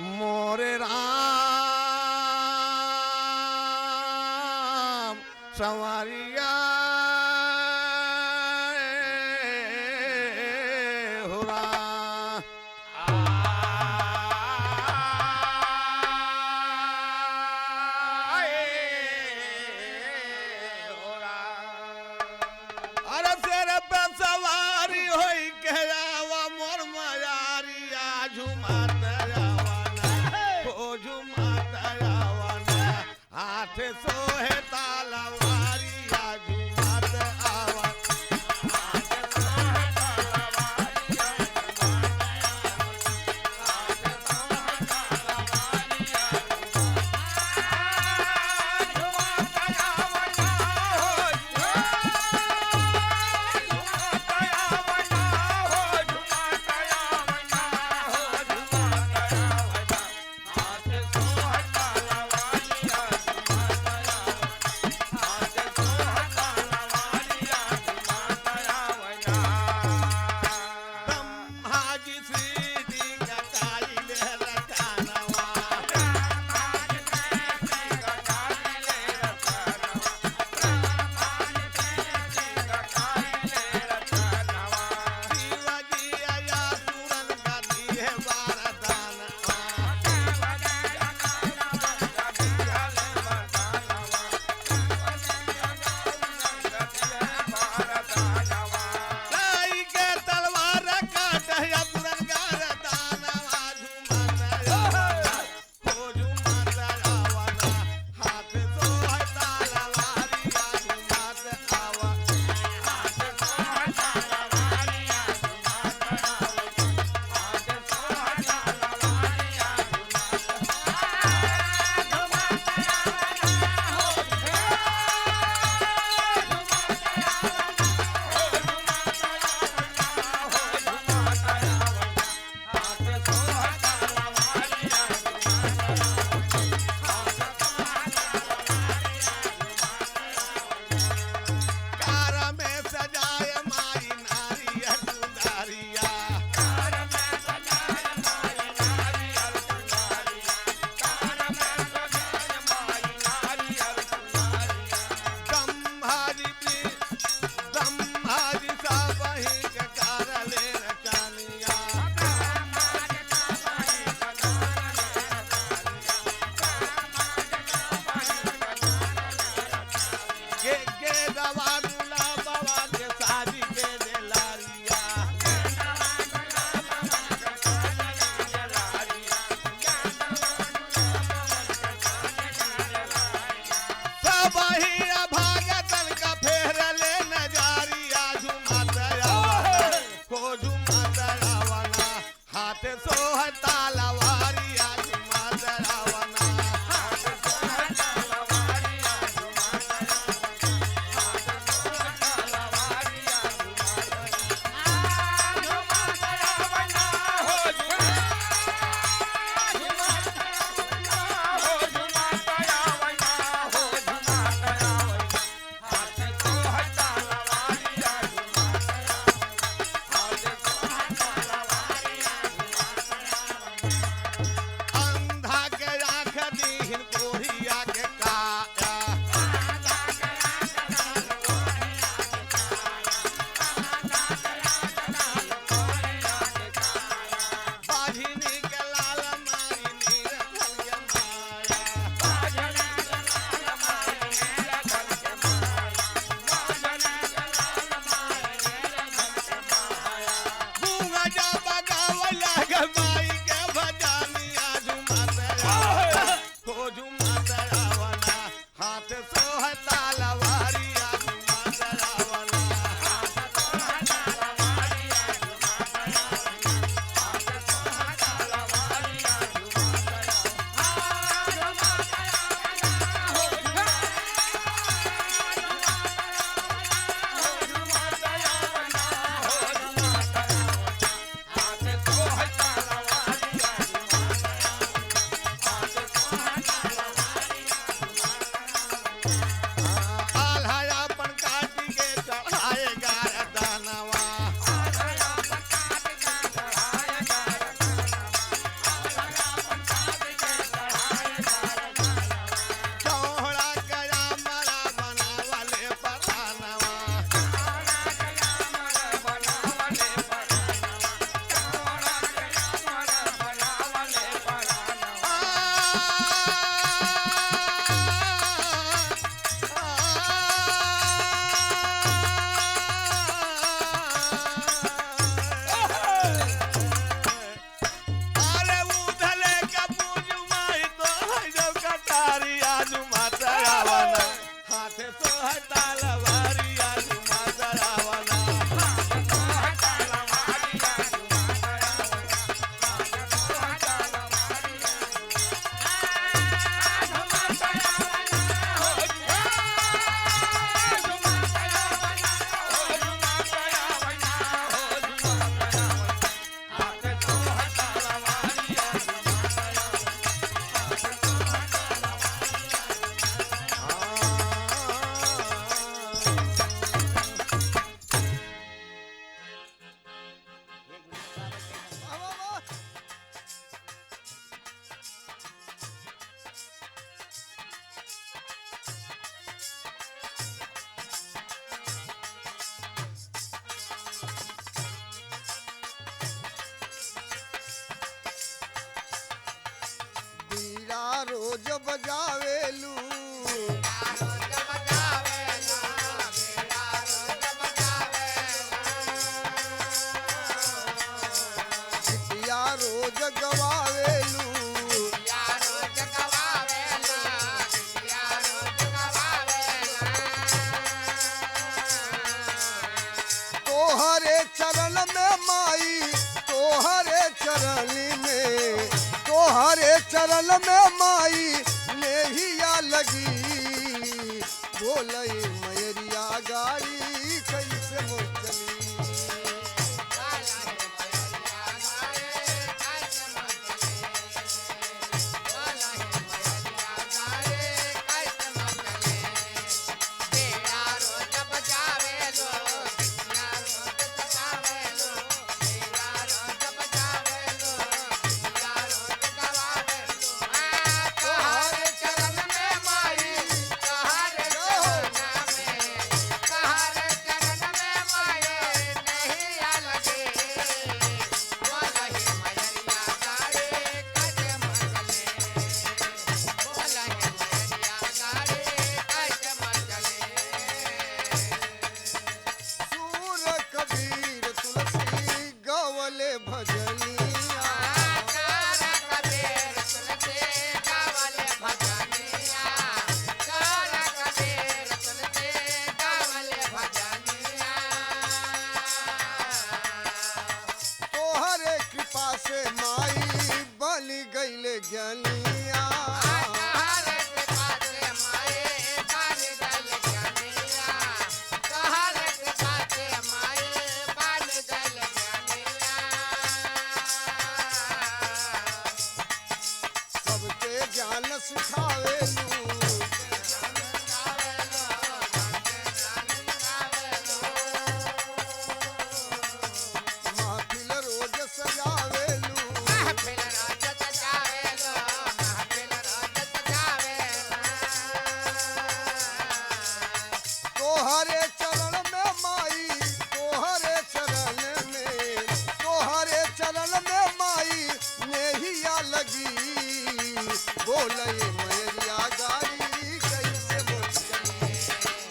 मोरे राम संवरिया हो राम। अरे शेर पे सवारी होई के आवा मोर मयारिया झुमात आवाना हो झुमात आवाना हाथ सोहे तालवारिया झुमात आवाना हाथ सोहे तालवारिया झुमात रोज बजावेलू बिटिया रोज गवावेलू तोहरे चरण में माई तोहरे चरण में तोहरे चरण में माई नेहिया लगी बोलई मयरिया गाड़ी कैसे मोर चली ज्ञानिया सबके ज्ञान सिखावेलू महफिल रोज सजावेलू तोहरे चरण में माई तोहरे चरण में माई नेहिया लगी बोले मयरिया गाड़ी कैसे बोल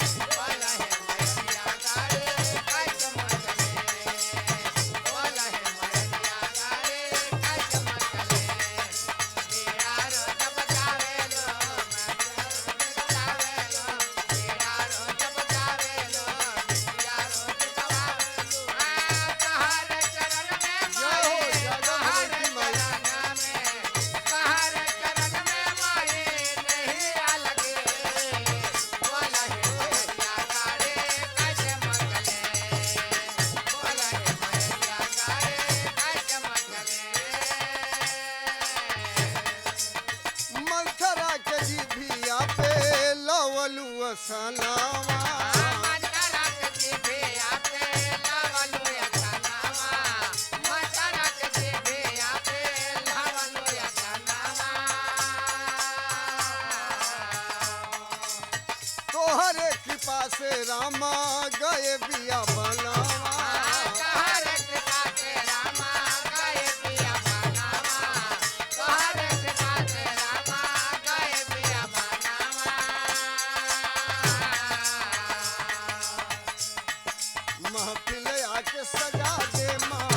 मंथरा के जीभिया पे लवलू सनावा तोहरे कृपा से रामा गए बिया बनावा महफिल आके सजा दे माँ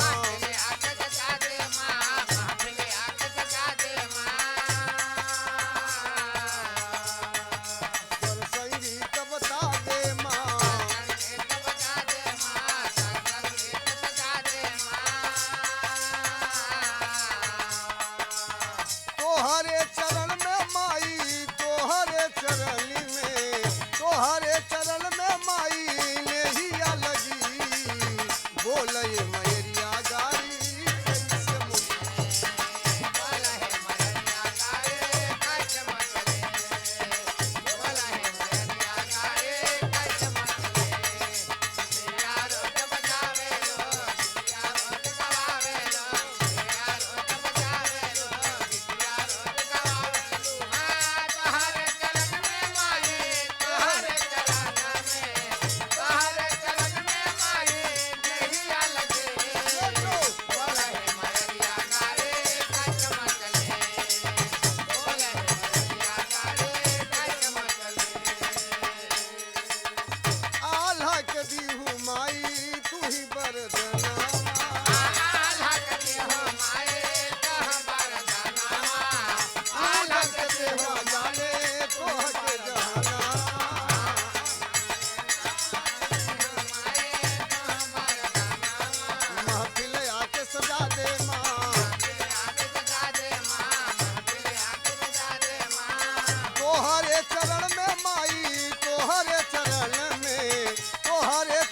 स्वर संगीत बता दे माँ तोहरे चरण में माई तोहरे चरण में माई नेहिया लगी बोले मयरिया गाड़ी कैसे मोर तोहरे चरण में माई नेहिया लगे बरदनावा आलक देहो जाने तोहके जहाना महफिल आके सजा दे माँ तोहरे चरण में माई तोहरे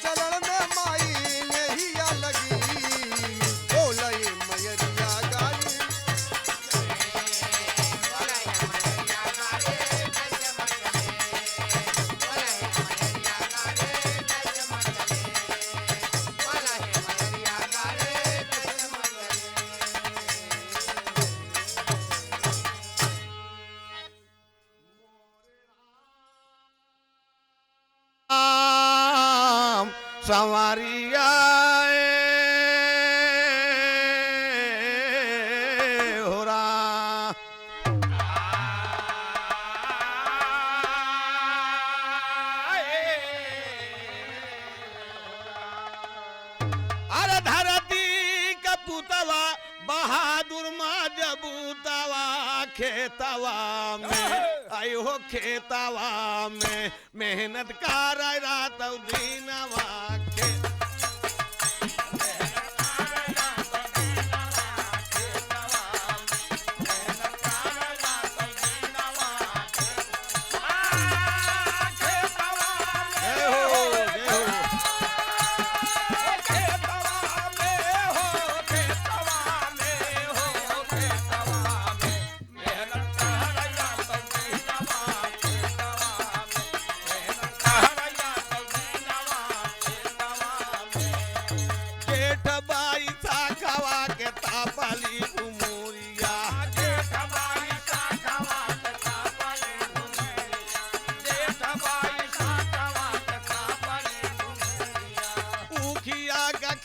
चरण में माई नहिया लगी बोलई मयरिया गाई संवरिया हो रा अरे धरती का पुतवा बहादुर माँ जबूतवा खेतवा में आई हो खेतवा में मेहनत कर रात दीनवा के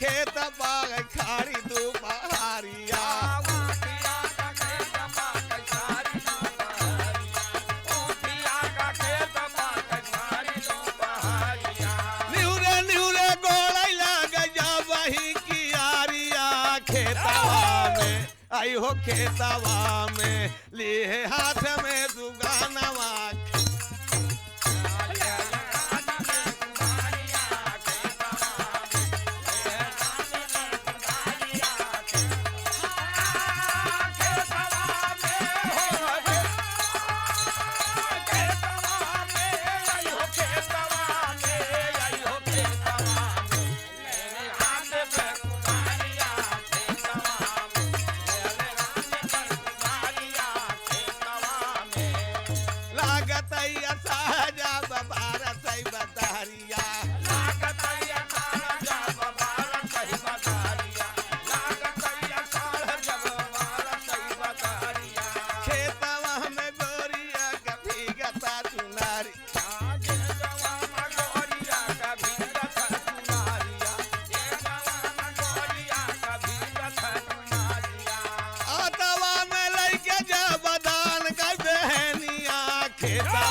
खेत बाग खाड़ी दो बहारिया निहुरे निहुरे गोलाई लग जा वही कियारिया खेतवा में आई हो खेतवा में लिए हाथ में दुगानवा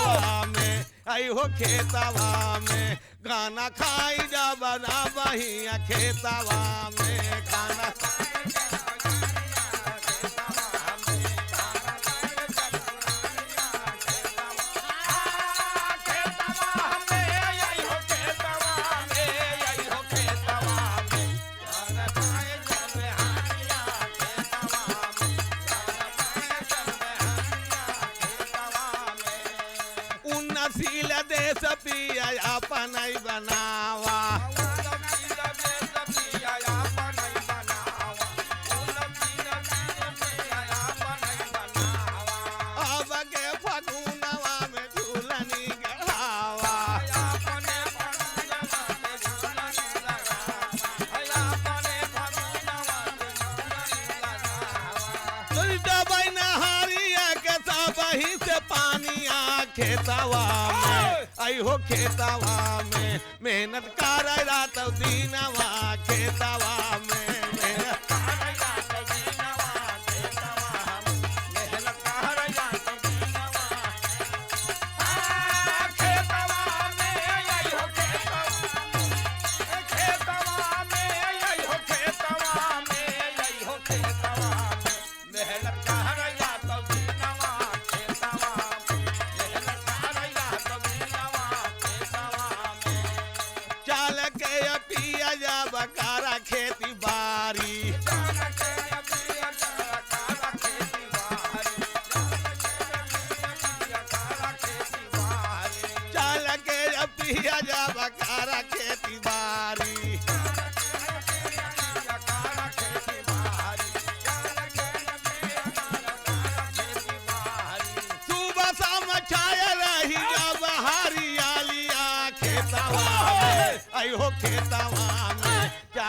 आई हो खेतवा में गाना खाई जा बना बहिया खेतवा में गाना उन्नसील देश पिया अपन बनावा अब के फगुनवा में झूलनी गढ़ावा नहारिया के सबही से पानिया खेतवा में आई हो खेतवा में मेहनत कर रात दीनवा खेतवा में मेहनत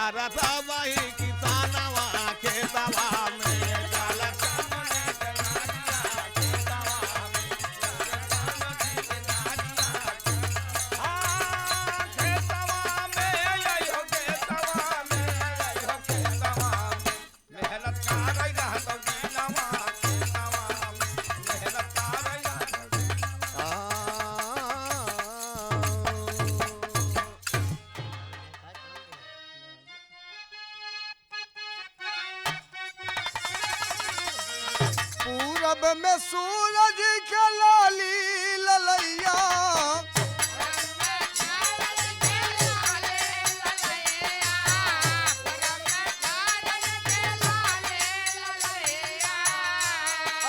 करत वही किसानवा खेतवा में चल पूरब में सूरज के लाली ललैया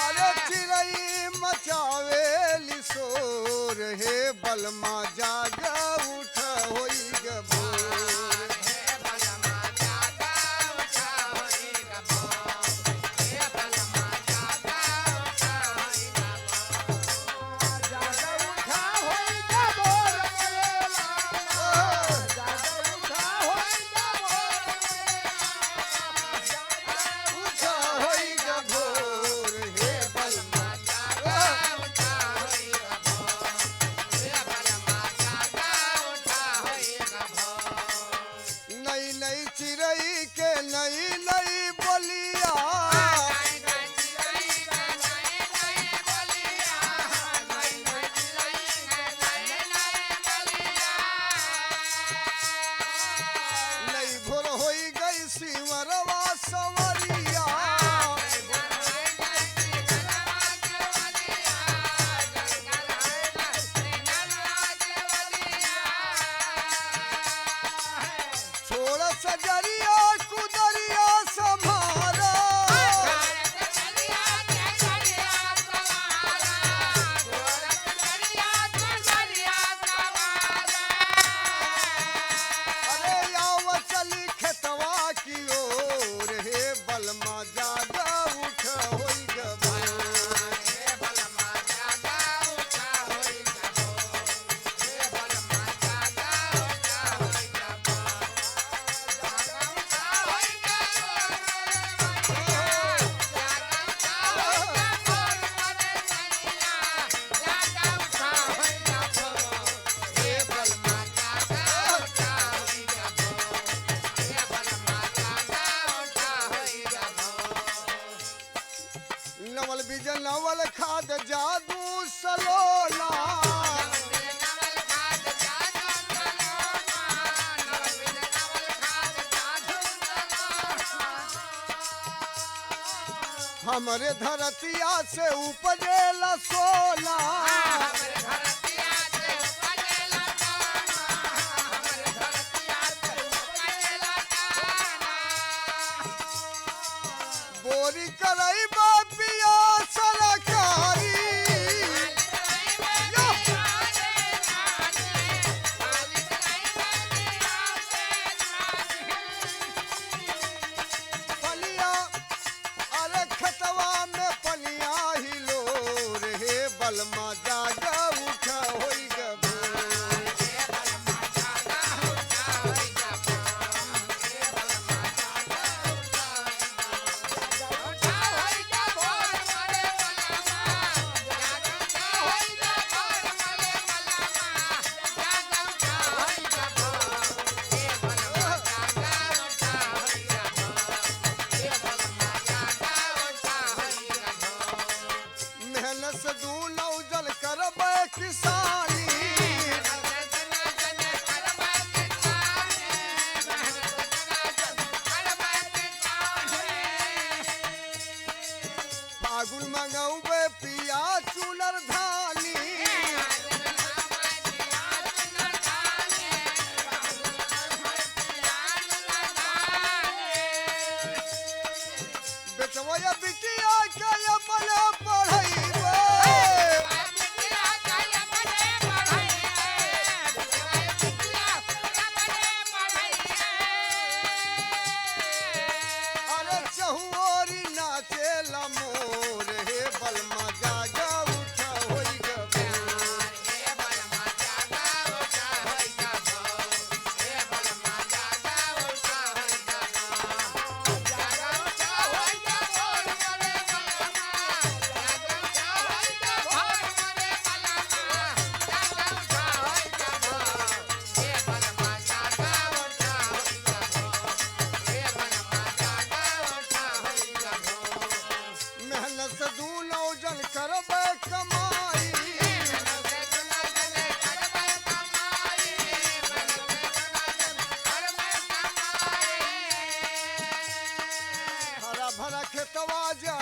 अरे चिड़ई मचावेली शोर हे बलमा जाग उठ होई गभोर नई नई चिड़ई के नई नई बोलिया नई भोर होई गई सिमरवा सवरिया छोड़ सजरिया कुदरिया संभारा अरे याव चली खेतवा की ओर हे बलमा जागा उठ होई गभोर नवल बीज नवल खाद जादू सलोला हमरे धरतिया से उपजेला सोला बोरी करई बापिया सरकारी पलिया अरे खतवा में पलिया हिलो रे बलमा जागा उठ होई गभोर मेहनत से दू नौजल करबे किसानी फागुन मंगौबे पिया चुनर धानी बेटवा बिटिया के अपने पढ़ैबे अरे चहुओरी नाचे मोर हे बलमा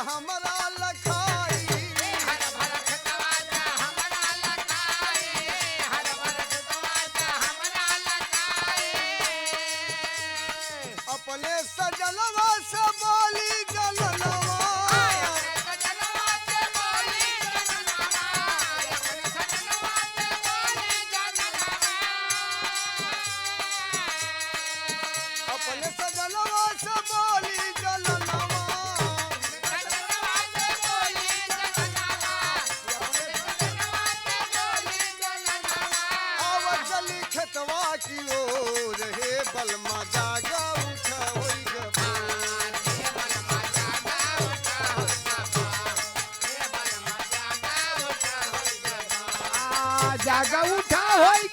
हमरा लखाई अपने सजलवा से बोली जलनवा अपने सजलवा से बोली जलनवा आव चली खेतवा की ओर हे बलमा जागा उठा होई जागा उठा होई